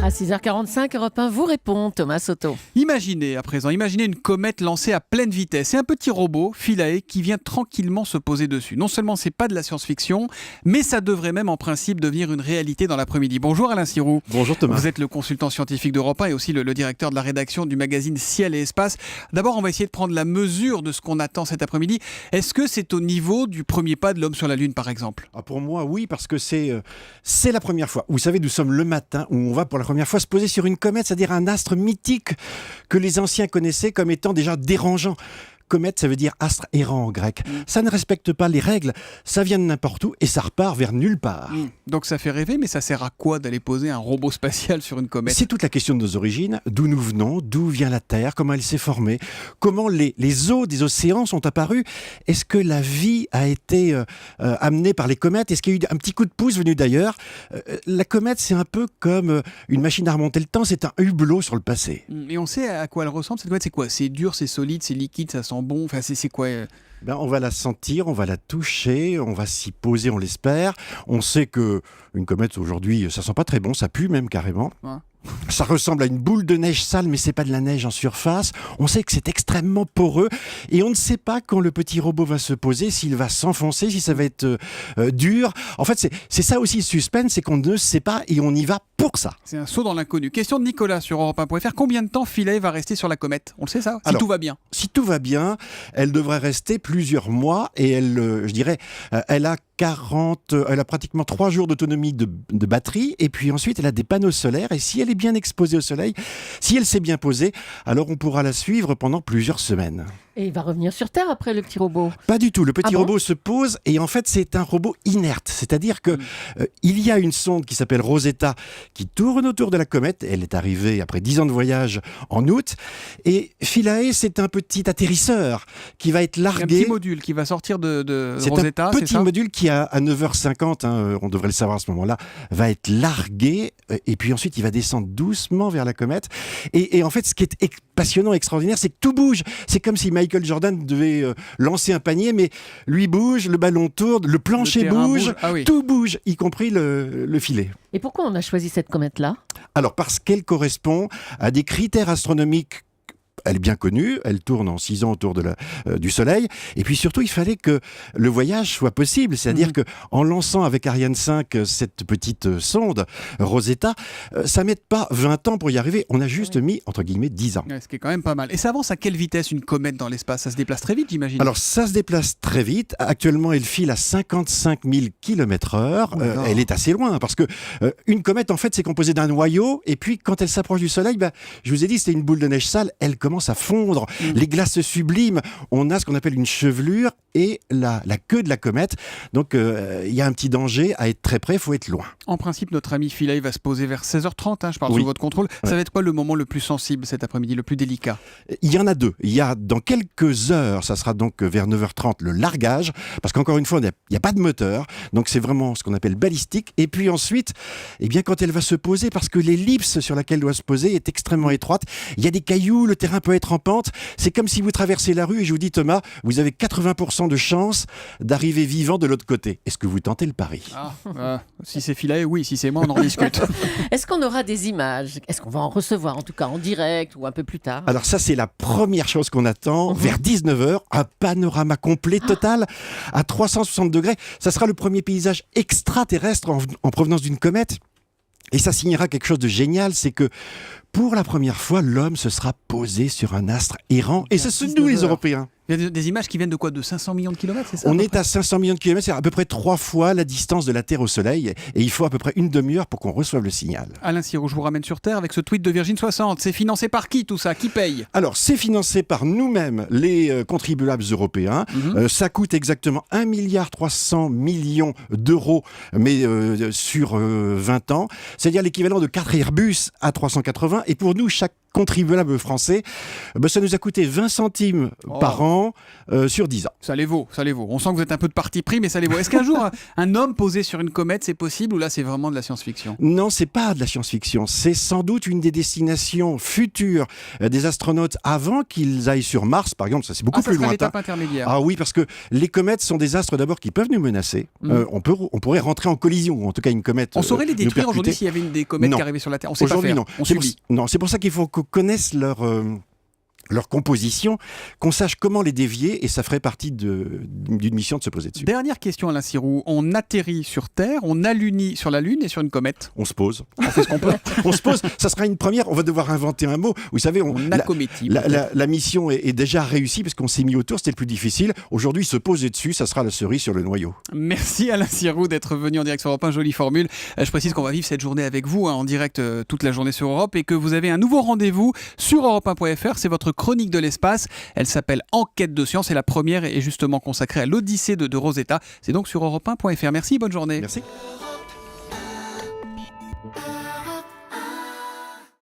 À 6h45, Europe 1 vous répond, Thomas Soto. Imaginez une comète lancée à pleine vitesse et un petit robot, Philae, qui vient tranquillement se poser dessus. Non seulement c'est pas de la science-fiction, mais ça devrait même en principe devenir une réalité dans l'après-midi. Bonjour Alain Sirou. Bonjour Thomas. Vous êtes le consultant scientifique d'Europe 1 et aussi le directeur de la rédaction du magazine Ciel et Espace. D'abord, on va essayer de prendre la mesure de ce qu'on attend cet après-midi. Est-ce que c'est au niveau du premier pas de l'homme sur la Lune, par exemple ? Pour moi, oui, parce que c'est la première fois. Vous savez, nous sommes le matin où on va pour la première fois se poser sur une comète, c'est-à-dire un astre mythique que les anciens connaissaient comme étant déjà dérangeant. Comète, ça veut dire astre errant en grec. Ça ne respecte pas les règles, ça vient de n'importe où et ça repart vers nulle part. Donc ça fait rêver, mais ça sert à quoi d'aller poser un robot spatial sur une comète ? C'est toute la question de nos origines, d'où nous venons, d'où vient la Terre, comment elle s'est formée, comment les eaux des océans sont apparues. Est-ce que la vie a été amenée par les comètes ? Est-ce qu'il y a eu un petit coup de pouce venu d'ailleurs ? La comète, c'est un peu comme une machine à remonter le temps, c'est un hublot sur le passé. Et on sait à quoi elle ressemble, cette comète, c'est quoi ? C'est dur, c'est solide, c'est liquide, ça sent bon, enfin c'est quoi ? On va la sentir, on va la toucher, on va s'y poser, on l'espère. On sait que une comète aujourd'hui, ça sent pas très bon, ça pue même carrément. Ouais. Ça ressemble à une boule de neige sale, mais c'est pas de la neige en surface. On sait que c'est extrêmement poreux et on ne sait pas quand le petit robot va se poser, s'il va s'enfoncer, si ça va être dur. En fait, c'est ça aussi le suspense, c'est qu'on ne sait pas et on y va pour ça. C'est un saut dans l'inconnu. Question de Nicolas sur Europe1.fr. Combien de temps Philae va rester sur la comète ? On le sait ça ? Si tout va bien. Si tout va bien, elle devrait rester plusieurs mois et elle a pratiquement 3 jours d'autonomie de batterie et puis ensuite elle a des panneaux solaires et si elle est bien exposée au soleil, si elle s'est bien posée, alors on pourra la suivre pendant plusieurs semaines. Et il va revenir sur Terre après le petit robot ? Pas du tout, le petit bon robot se pose et en fait c'est un robot inerte, c'est-à-dire que il y a une sonde qui s'appelle Rosetta qui tourne autour de la comète, elle est arrivée après 10 ans de voyage en août et Philae c'est un petit atterrisseur qui va être largué. Il y a un petit module qui va sortir de Rosetta, c'est un petit module qui à 9h50, on devrait le savoir à ce moment-là, va être largué et puis ensuite il va descendre doucement vers la comète et en fait ce qui est passionnant, extraordinaire, c'est que tout bouge. C'est comme si Michael Jordan devait lancer un panier, mais lui bouge, le ballon tourne, le plancher bouge, tout bouge, y compris le filet. Et pourquoi on a choisi cette comète-là ? Alors parce qu'elle correspond à des critères astronomiques. Elle est bien connue, elle tourne en 6 ans autour du Soleil. Et puis surtout, il fallait que le voyage soit possible. C'est-à-dire qu'en lançant avec Ariane 5 cette petite sonde, Rosetta, ça ne met pas 20 ans pour y arriver. On a juste mis, entre guillemets, 10 ans. Ouais, ce qui est quand même pas mal. Et ça avance à quelle vitesse une comète dans l'espace ? Ça se déplace très vite, j'imagine. Alors, ça se déplace très vite. Actuellement, elle file à 55 000 km/h. Elle est assez loin parce que une comète, en fait, c'est composé d'un noyau. Et puis, quand elle s'approche du Soleil, je vous ai dit, c'était une boule de neige sale. Elle commence à fondre, les glaces se subliment, on a ce qu'on appelle une chevelure et la queue de la comète. Donc il y a un petit danger à être très près, il faut être loin. En principe, notre ami Philae va se poser vers 16h30, je parle sous votre contrôle. Ça va être quoi le moment le plus sensible cet après-midi, le plus délicat ? Il y en a 2. Il y a dans quelques heures, ça sera donc vers 9h30 le largage, parce qu'encore une fois, il n'y a pas de moteur, donc c'est vraiment ce qu'on appelle balistique. Et puis ensuite, quand elle va se poser, parce que l'ellipse sur laquelle elle doit se poser est extrêmement étroite, il y a des cailloux, le terrain peut être en pente. C'est comme si vous traversez la rue et je vous dis, Thomas, vous avez 80% de chance d'arriver vivant de l'autre côté. Est-ce que vous tentez le pari ? Si c'est Philae, oui. Si c'est moi, on en discute. Est-ce qu'on aura des images ? Est-ce qu'on va en recevoir, en tout cas en direct ou un peu plus tard ? Alors ça, c'est la première chose qu'on attend. Vers 19h, un panorama complet, total, à 360 degrés. Ça sera le premier paysage extraterrestre en provenance d'une comète. Et ça signera quelque chose de génial, c'est que pour la première fois, l'homme se sera posé sur un astre errant. Et c'est nous les Européens. Il y a des images qui viennent de quoi ? De 500 millions de kilomètres, c'est ça ? On est à 500 millions de kilomètres, c'est à peu près 3 fois la distance de la Terre au Soleil. Et il faut à peu près une demi-heure pour qu'on reçoive le signal. Alain Sirou, je vous ramène sur Terre avec ce tweet de Virgin 60. C'est financé par qui tout ça ? Qui paye ? Alors, c'est financé par nous-mêmes, les contribuables européens. Ça coûte exactement 1,3 milliard d'euros, mais sur 20 ans. C'est-à-dire l'équivalent de 4 Airbus A380. Et pour nous, chaque contribuables français, ça nous a coûté 20 centimes par an sur 10 ans. Ça les vaut. On sent que vous êtes un peu de parti pris, mais ça les vaut. Est-ce qu'un jour, un homme posé sur une comète, c'est possible ou là, c'est vraiment de la science-fiction? Non, c'est pas de la science-fiction. C'est sans doute une des destinations futures des astronautes avant qu'ils aillent sur Mars, par exemple. Ça, c'est beaucoup ça plus sera lointain. l'étape intermédiaire. Ah oui, parce que les comètes sont des astres d'abord qui peuvent nous menacer. On pourrait rentrer en collision, ou en tout cas une comète. On saurait les nous détruire percuter. aujourd'hui s'il y avait des comètes Non. qui arrivaient sur la Terre. On sait pas Aujourd'hui, faire. non. On subit. Non, c'est pour ça qu'il faut qu'on connaisse leur composition, qu'on sache comment les dévier, et ça ferait partie d'une mission de se poser dessus. Dernière question, Alain Sirou. On atterrit sur Terre, on alunit sur la Lune et sur une comète. On se pose. On fait ce qu'on peut. On se pose. Ça sera une première. On va devoir inventer un mot. Vous savez, On acométie. la mission est déjà réussie parce qu'on s'est mis autour. C'était le plus difficile. Aujourd'hui, se poser dessus, ça sera la cerise sur le noyau. Merci Alain Sirou d'être venu en direct sur Europe 1. Jolie formule. Je précise qu'on va vivre cette journée avec vous en direct toute la journée sur Europe et que vous avez un nouveau rendez-vous sur europe1.fr. C'est votre chronique de l'espace. Elle s'appelle Enquête de science et la première est justement consacrée à l'Odyssée de Rosetta. C'est donc sur europe1.fr. Merci, bonne journée. Merci.